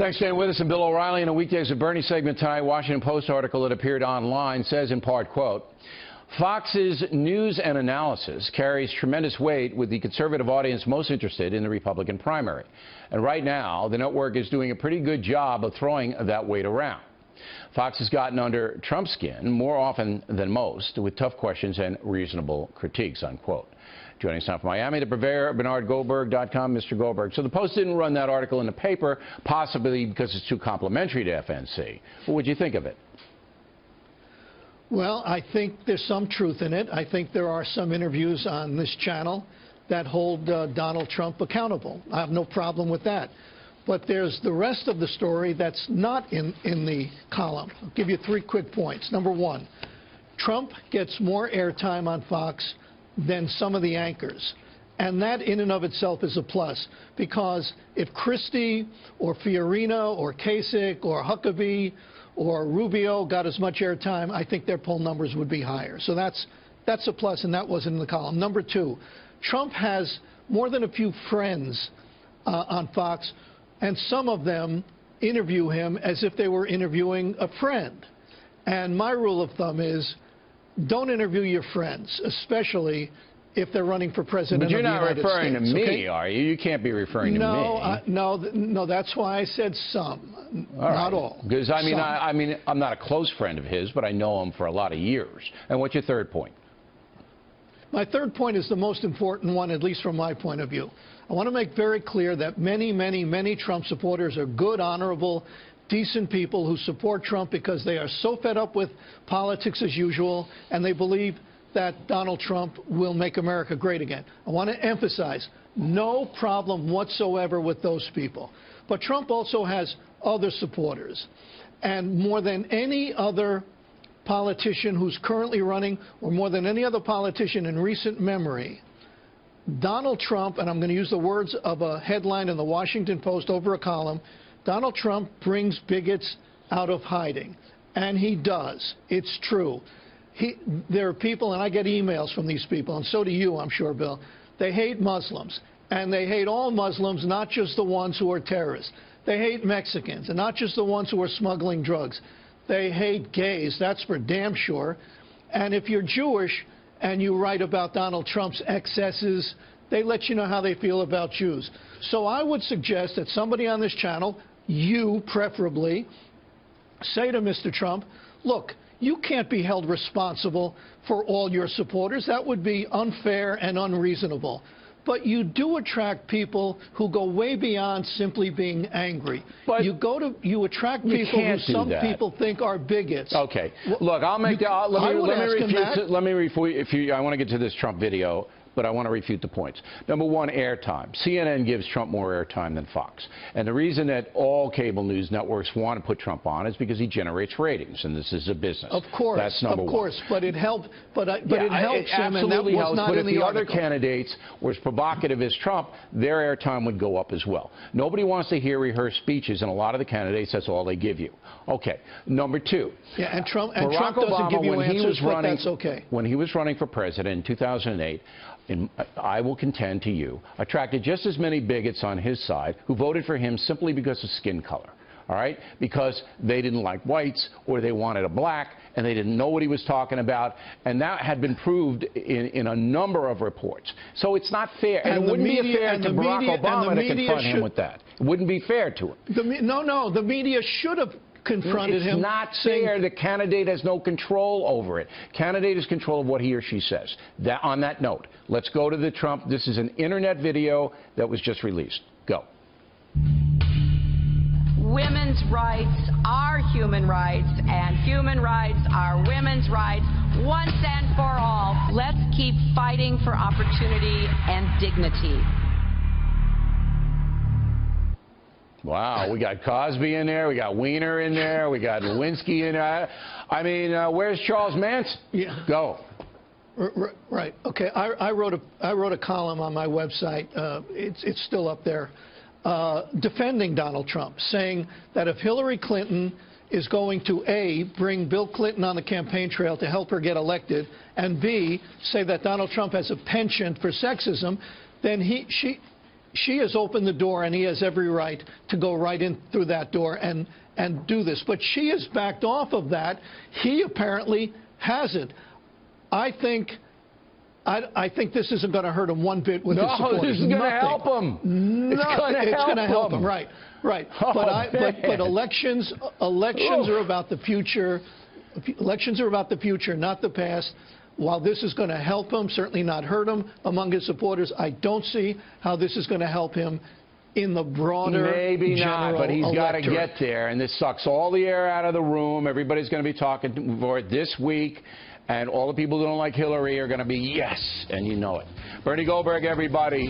Thanks for staying with us. And Bill O'Reilly in a Weekdays with Bernie segment tonight. Washington Post article that appeared online says in part, quote, Fox's news and analysis carries tremendous weight with the conservative audience most interested in the Republican primary. And right now, the network is doing a pretty good job of throwing that weight around. Fox has gotten under Trump's skin more often than most with tough questions and reasonable critiques, unquote. Joining us now from Miami, the purveyor, BernardGoldberg.com, Mr. Goldberg. So the Post didn't run that article in the paper, possibly because it's too complimentary to FNC. What would you think of it? Well, I think there's some truth in it. I think there are some interviews on this channel that hold Donald Trump accountable. I have no problem with that. But there's the rest of the story that's not in the column. I'll give you 3 quick points. Number 1, Trump gets more airtime on Fox than some of the anchors. And that in and of itself is a plus, because if Christie or Fiorina or Kasich or Huckabee or Rubio got as much airtime, I think their poll numbers would be higher. So that's a plus, and that wasn't in the column. Number 2, Trump has more than a few friends on Fox, and some of them interview him as if they were interviewing a friend. And my rule of thumb is, don't interview your friends, especially if they're running for president of the United States. But you're not referring to me, are you? You can't be referring to me. No, that's why I said some, not all. Because I mean, I'm not a close friend of his, but I know him for a lot of years. And what's your third point? My third point is the most important one, at least from my point of view. I want to make very clear that many, many, many Trump supporters are good, honorable, decent people who support Trump because they are so fed up with politics as usual, and they believe that Donald Trump will make America great again. I want to emphasize, no problem whatsoever with those people. But Trump also has other supporters. And more than any other politician who's currently running, or more than any other politician in recent memory, Donald Trump, and I'm going to use the words of a headline in the Washington Post over a column, Donald Trump brings bigots out of hiding. And he does. It's true. There are people, and I get emails from these people, and so do you, I'm sure, Bill. They hate Muslims, and they hate all Muslims, not just the ones who are terrorists. They hate Mexicans, and not just the ones who are smuggling drugs. They hate gays, that's for damn sure. And if you're Jewish and you write about Donald Trump's excesses, they let you know how they feel about Jews. So I would suggest that somebody on this channel, you preferably, say to Mr. Trump, look, you can't be held responsible for all your supporters. That would be unfair and unreasonable. But you do attract people who go way beyond simply being angry. But you attract people who some people think are bigots. Okay. Look, I'll make that. Let me refute. I want to get to this Trump video, but I want to refute the points. Number 1, airtime. CNN gives Trump more airtime than Fox. And the reason that all cable news networks want to put Trump on is because he generates ratings, and this is a business. Of course. That's number 1. Of course, but it helped. But it helps him, and that was not in the article. But if the other candidates were as provocative as Trump, their airtime would go up as well. Nobody wants to hear rehearsed speeches, and a lot of the candidates, that's all they give you. Okay. Number 2. Yeah, and Trump doesn't give you answers, but that's okay. When he was running for president in 2008, I will contend to you, attracted just as many bigots on his side who voted for him simply because of skin color, all right? Because they didn't like whites, or they wanted a black, and they didn't know what he was talking about, and that had been proved in a number of reports. So it's not fair, and it wouldn't be fair to Barack Obama to confront him with that. It wouldn't be fair to him. No, the media should have confronted him. It's not fair. The candidate has no control over it. Candidate has control of what he or she says. On that note, let's go to the Trump. This is an internet video that was just released. Go. Women's rights are human rights, and human rights are women's rights, once and for all. Let's keep fighting for opportunity and dignity. Wow, we got Cosby in there, we got Weiner in there, we got Lewinsky in there. I mean, where's Charles Manson? Yeah. Go. Right. Okay. I wrote a column on my website. It's still up there, defending Donald Trump, saying that if Hillary Clinton is going to A, bring Bill Clinton on the campaign trail to help her get elected, and B, say that Donald Trump has a penchant for sexism, then she has opened the door, and he has every right to go right in through that door and do this. But she has backed off of that. He apparently hasn't. I think this isn't going to hurt him one bit with his supporters. No, this is going to help him. It's going to help him. Right. Oh, but elections are about the future. Elections are about the future, not the past. While this is going to help him, certainly not hurt him among his supporters, I don't see how this is going to help him in the broader Maybe not, but he's got to electorate. get there, and this sucks all the air out of the room. Everybody's going to be talking for it this week, and all the people who don't like Hillary are going to be yes, and you know it. Bernie Goldberg, everybody.